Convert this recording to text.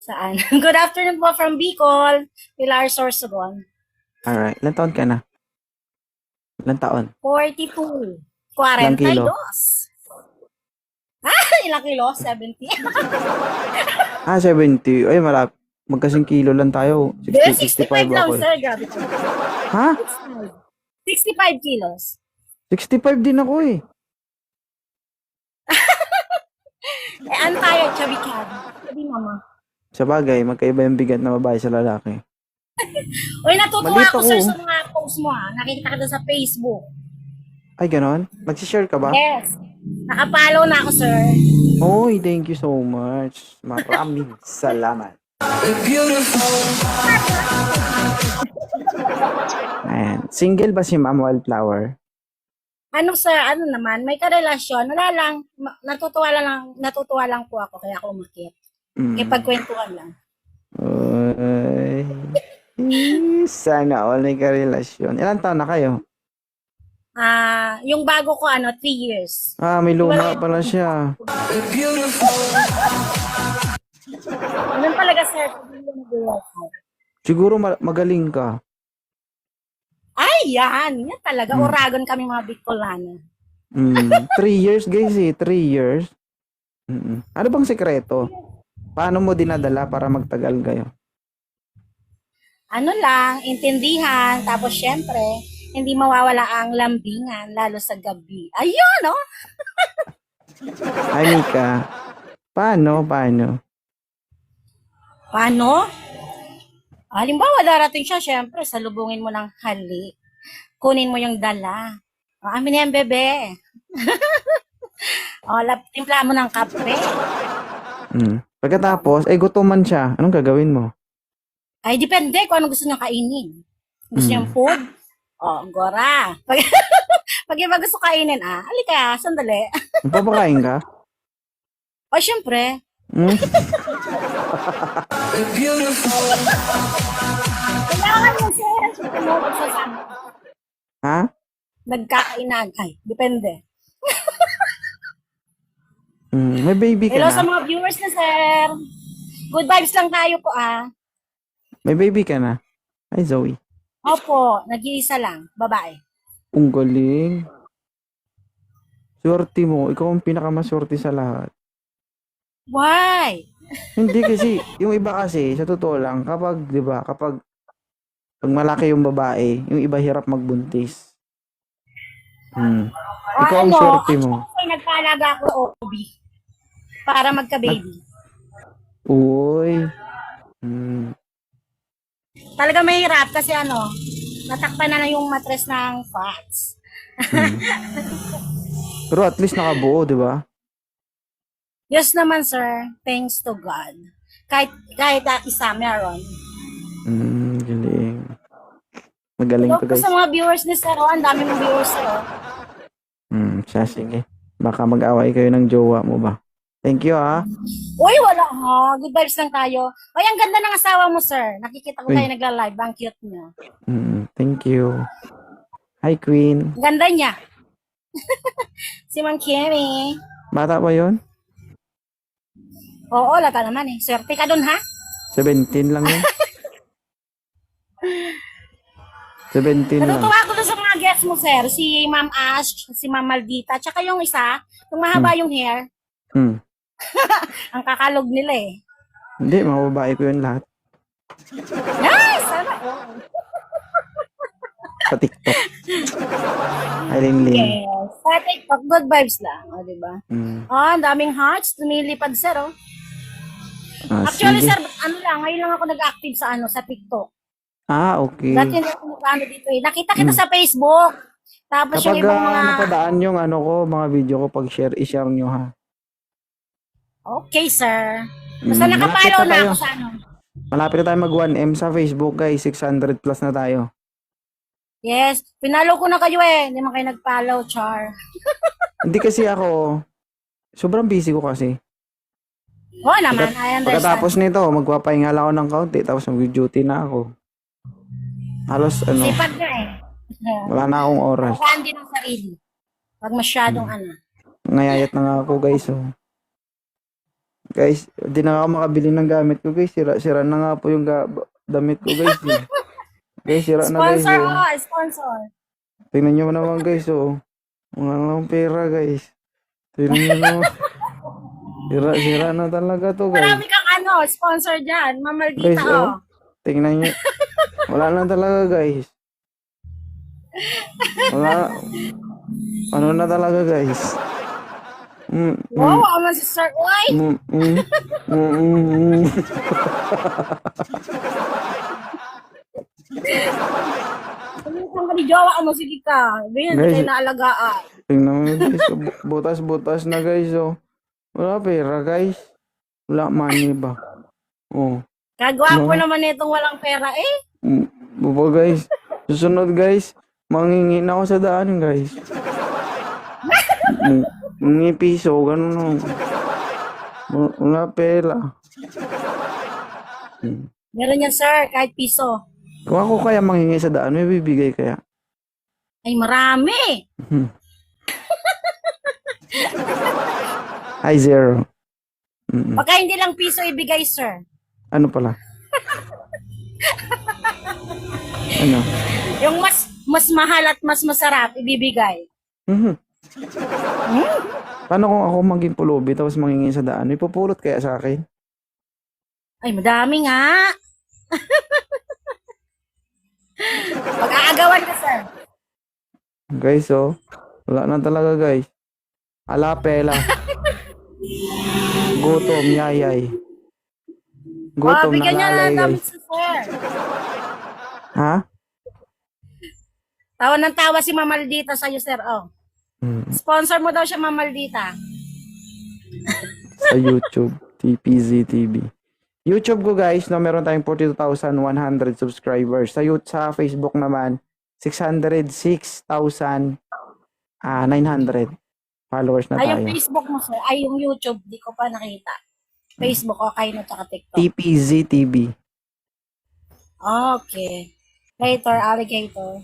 Saan? Good afternoon po from Bicol, Pilar Sorsogon. Alright. Ilan taon ka na? Ilan taon? 42. Ilang kilo? 42. Ilang kilo? 70. 70. Ay, magkasing kilo lang tayo. 60, 65 65 lang, ako eh. sir. Grabe po. Ha? 65 kilos. 65 din ako eh. Ano tayo? Chubby cat. Chubby mama. Sa bagay, magkaiba yung bigat na babae sa lalaki. Uy, natutuwa Maliit ako, ako. sir, sa mga post mo, ha. Nakikita ka doon sa Facebook. Ay, ganon? Nagsishare ka ba? Yes. Nakapollow na ako, sir. Oy, thank you so much. Maraming salamat. Ayan. Single ba si Ma'am Wildflower? Ano, sir, ano naman, may karelasyon. Wala lang, natutuwa lang po ako, kaya ako umakit. Pagkwentuhan lang. Uy. Sana all may karelasyon. Ilan taon na kayo? Yung bago ko, 3 years. May luma pala siya. Ganun talaga, sir. Pag hindi mo nag-workout. Siguro magaling ka. Ay, yan. Yan talaga. Uragon kami mga Bicolana. 3 years guys eh. 3 years. Ano bang sekreto? Paano mo dinadala para magtagal kayo? Ano lang, intindihan. Tapos, syempre, hindi mawawala ang lambingan, lalo sa gabi. Ayun, no? Ay, Mika. Paano? Paano? Halimbawa, darating siya, syempre, salubungin mo ng halik. Kunin mo yung dala. Amin yan, bebe. Timpla mo ng kape. Pagkatapos, gutuman siya. Anong gagawin mo? Ay, depende kung ano gusto niya kainin. Gusto niya food? Gora. Pag iba gusto kainin, halika, sandali. Magpapakain ka? Syempre. Kailangan mo, sir. Ano, magsasama. Ha? Nagkakainan. Ay, depende. May baby ka Hello sa na? mga viewers na, sir. Good vibes lang tayo po, May baby ka na? Ay, Zoe. Opo, nag-iisa lang. Babae. Ang galing. Swerte mo. Ikaw ang pinakamaswerte sa lahat. Why? Hindi kasi, yung iba kasi, sa totoo lang, kapag, di ba, pag malaki yung babae, yung iba hirap magbuntis. Ikaw ang swerte mo. Kasi nagpaalaga ako OB para magka-baby. Uy. Talaga mahirap kasi natakpan na yung matres ng fats. Pero at least nakabuo, di ba? Yes naman, sir. Thanks to God. Kahit isa meron. Galing. Magaling Hello to po guys. sa mga viewers ni Sir. Ang dami mong viewers, sir. Siya, sige. Baka mag-away kayo ng jowa mo ba? Thank you, ha? Uy, wala ha. Good vibes lang tayo. Uy, ang ganda ng asawa mo, sir. Nakikita ko Uy. kayo nagla-live. Ang cute niya. Thank you. Hi, Queen. Ang ganda niya. Si Ma'am Kimmy. Bata pa yon? Oo, lata naman eh. Swerte ka dun, ha? 17 lang yun. 17 lang. Natutuwa ako dun sa mga guests mo, sir. Si Ma'am Ash, si Ma'am Maldita, tsaka yung isa, yung mahaba yung hair. Ang kakalog nila eh. Hindi, mga babae ko yun lahat. Yes! Sana. Sa TikTok. Aileen Lin. Yes. Sa TikTok, good vibes lang. O, diba? Ang daming hearts. Tumilipad, sir, oh. Actually, sige. sir, ngayon lang ako nag-active sa TikTok. Okay. Dati hindi ako nag-ano dito eh. Nakita kita sa Facebook. Tapos yung Kapag ibang mga... napadaan yung mga video ko, pag-share, i-share nyo, ha? Okay, sir. Basta Malapit nakapollow na na tayo. ako sa Malapit na tayo mag 1M sa Facebook, guys. 600 plus na tayo. Yes. Pinalo ko na kayo eh. Hindi man kayo nag-follow, char. Hindi kasi ako, sobrang busy ko kasi. Oo naman, I understand. Pagkatapos nito, magpapahinga lang ako ng kaunti, tapos mag-duty na ako. Halos, Sipag na eh. wala na akong oras. Pagkaan din ang sarili. Pag masyadong Ngayayat na nga ako, guys. Oh. Guys, di na ako makabili ng gamit ko, guys. Sira na nga po yung damit ko, guys. Eh. Guys, sira na, guys. Sponsor, Oh. sponsor. Tingnan nyo naman, guys. Oh. Wala lang pera, guys. Tingnan nyo naman. Sira na talaga to, guys. Marami kang sponsor dyan. Guys, Mamaldita, oh. Tingnan nyo. Wala na talaga, guys. Wala. Ano na talaga, guys. Wow, ako si Sir Oy. Kung ka ni Jowa, sige ka. Ganyan, Guys, kayo naalagaan. Tingnan mo, guys. Oh, butas-butas na, guys. Oh. Wala pera, guys. Wala money ba? Oh. Kagwapo naman itong walang pera eh. Bubo, guys. Susunod, guys. Mangingin ako sa daan, guys. Mga piso, ganun. Wala pera. Meron yan, sir, kahit piso. Kung ako kaya manghingi sa daan, may bibigay kaya? Ay, marami. Ay, zero. Baka hindi lang piso ibigay, sir. Ano pala? Ano? Yung mas mahal at mas masarap, ibibigay. Paano kung ako maging pulubi tapos manghingi sa daan? May pupulot kaya sa akin? Ay, madami nga. Pag-aagawan ka, sir. Guys, oh. Wala na talaga, guys. Alapela. Gutom, yayay. Gutom, Bigyan niya nalalay, na namin guys. si sir. Ha? Tawa ng tawa si Mamaldita sa'yo, sir. Oh. Sponsor mo daw siya, Mamaldita. Sa YouTube, TPZ TV. YouTube ko, guys, no, meron tayong 42,100 subscribers. Sa Facebook naman, 606,900 followers na Ay, yung tayo. Facebook mo, sir. Ay, yung YouTube, di ko pa nakita. Facebook, okay na, tsaka TikTok. TPZ TV. Okay. Alligator.